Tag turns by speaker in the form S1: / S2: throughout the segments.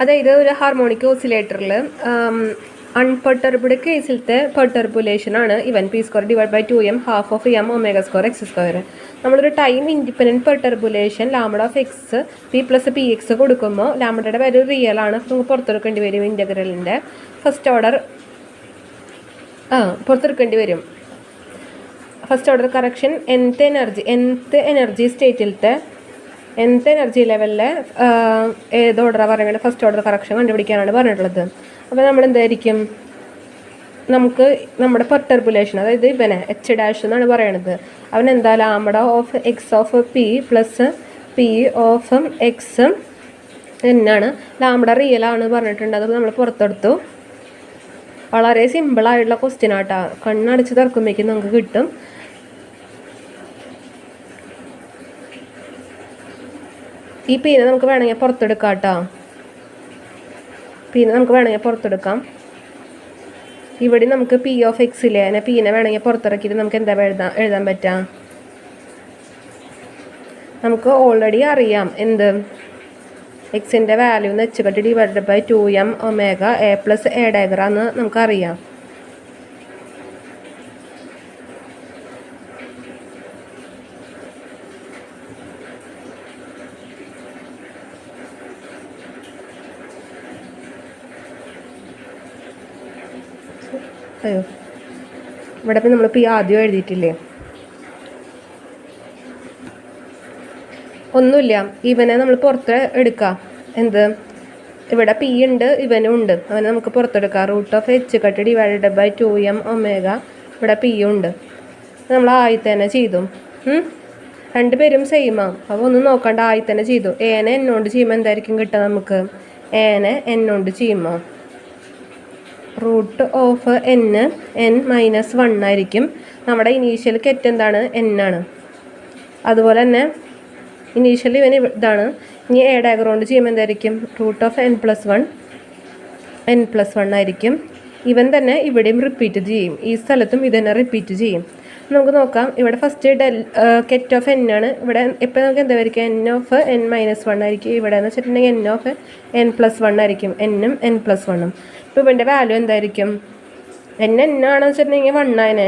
S1: അതായത് ഒരു harmonic ഓസിലേറ്ററിൽ അൺപെർട്ടർബ്ഡ് കേസിലത്തെ perturbation ആണ് ഇവൻ P square divide by 2m half of M omega square X square. നമ്മളൊരു time independent perturbation lambda of X P plus P X കൊടുക്കുമ്പോൾ ലാംഡയുടെ value real ആണ്, നമുക്ക് പുറത്തെടുക്കേണ്ടി വരും. ഇൻ്റഗ്രലിൻ്റെ ഫസ്റ്റ് ഓർഡർ പുറത്തെടുക്കേണ്ടി വരും. First order correction nth energy സ്റ്റേറ്റിലത്തെ nth energy ലെവലിലെ ഏത് ഓർഡറാണ് പറയുന്നത് ഫസ്റ്റ് ഓർഡർ കറക്ഷൻ കണ്ടുപിടിക്കാനാണ് പറഞ്ഞിട്ടുള്ളത്. അപ്പോൾ നമ്മൾ എന്തായിരിക്കും, നമുക്ക് നമ്മുടെ പെർട്ടർബുലേഷൻ അതായത് ഇവനെ എച്ച് ഡാഷ് എന്നാണ് പറയണത്. അവൻ എന്താ lambda of X of P plus P of X എന്നാണ്. ലാംഡ റിയലാണ് പറഞ്ഞിട്ടുണ്ട്, അത് നമ്മൾ പുറത്തെടുത്തു. വളരെ സിമ്പിളായിട്ടുള്ള ക്വസ്റ്റ്യൻ ആട്ടാ, കണ്ണടച്ച് തുറക്കുമ്പോഴേക്കും നമുക്ക് കിട്ടും. ഈ പീനെ നമുക്ക് വേണമെങ്കിൽ പുറത്തെടുക്കാം കേട്ടോ. പീനെ നമുക്ക് വേണമെങ്കിൽ പുറത്തെടുക്കാം. ഇവിടെ നമുക്ക് പി ഓഫ് എക്സ് ഇല്ലേ, അതിനെ പീനെ വേണമെങ്കിൽ പുറത്തിറക്കിയിട്ട് നമുക്ക് എന്താ എഴുതാൻ പറ്റാം. നമുക്ക് ഓൾറെഡി അറിയാം എന്ത്, എക്സിൻ്റെ വാല്യൂ എന്ന് H cut divided by 2m omega A plus A ഡയഗ്രാന്ന് നമുക്കറിയാം. അയ്യോ, ഇവിടെ ഇപ്പം നമ്മൾ പി ആദ്യം എഴുതിയിട്ടില്ലേ, ഒന്നുമില്ല. ഇവനെ നമ്മൾ പുറത്ത് എടുക്കാം. എന്ത്, ഇവിടെ പി ഉണ്ട്, ഇവനും ഉണ്ട്, അവനെ നമുക്ക് പുറത്തെടുക്കാം. Root of H cut divided by 2m omega, ഇവിടെ പി ഉണ്ട്. നമ്മൾ ആദ്യത്തെ തന്നെ ചെയ്തു. രണ്ടുപേരും സെയിമാ, അപ്പോൾ ഒന്നും നോക്കണ്ട, ആദ്യത്തെ തന്നെ ചെയ്തു. എനെ എന്നോണ്ട് ചെയ്യുമ്പോൾ എന്തായിരിക്കും കിട്ടുക നമുക്ക്, എനെ എന്നോണ്ട് ചെയ്യുമ്പോൾ റൂട്ട് ഓഫ് n മൈനസ് 1 ആയിരിക്കും. നമ്മുടെ ഇനീഷ്യൽ കെറ്റ് എന്താണ്, n ആണ്. അതുപോലെ തന്നെ ഇനീഷ്യലി ഇവൻ ഇതാണ്. ഇനി എ ഡയഗ്രം കൊണ്ട് ചെയ്യുമ്പോൾ എന്തായിരിക്കും, റൂട്ട് ഓഫ് n പ്ലസ് 1 ആയിരിക്കും. ഇവൻ തന്നെ ഇവിടെയും റിപ്പീറ്റ് ചെയ്യും, ഈ സ്ഥലത്തും ഇത് തന്നെ റിപ്പീറ്റ് ചെയ്യും. നമുക്ക് നോക്കാം. ഇവിടെ ഫസ്റ്റ് കെറ്റ് ഓഫ് n ആണ്. ഇവിടെ ഇപ്പോൾ നമുക്ക് എന്തായിരിക്കും, n ഓഫ് n മൈനസ് 1 ആയിരിക്കും. ഇവിടെ എന്ന് വെച്ചിട്ടുണ്ടെങ്കിൽ n ഓഫ് n പ്ലസ് 1 ആയിരിക്കും. n-ഉം n പ്ലസ് 1-ഉം. ഇപ്പോൾ ഇവൻ്റെ വാല്യൂ എന്തായിരിക്കും, n ആണെന്ന് വെച്ചിട്ടുണ്ടെങ്കിൽ 1 ആയനെ,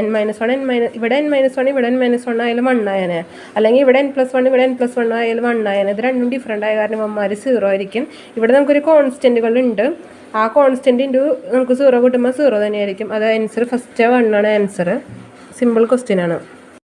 S1: ഇവിടെ n മൈനസ് 1 ഇവിടെ n മൈനസ് 1 ആയാലും 1 ആയനെ, അല്ലെങ്കിൽ ഇവിടെ n പ്ലസ് 1 ഇവിടെ n പ്ലസ് 1 ആയാലും 1 ആയനെ. ഇത് രണ്ടും ഡിഫറെൻ്റ് ആയ കാരണം അമ്മമാർ 0 ആയിരിക്കും. ഇവിടെ നമുക്കൊരു കോൺസ്റ്റൻറ്റുകളുണ്ട്, ആ കോൺസ്റ്റൻറ്റ് ഇൻറ്റു നമുക്ക് 0 കിട്ടുമ്പോൾ 0 തന്നെയായിരിക്കും. അത് ആൻസർ ഫസ്റ്റ് 1 ആണ് ആൻസർ. സിമ്പിൾ ക്വസ്റ്റ്യൻ ആണ്.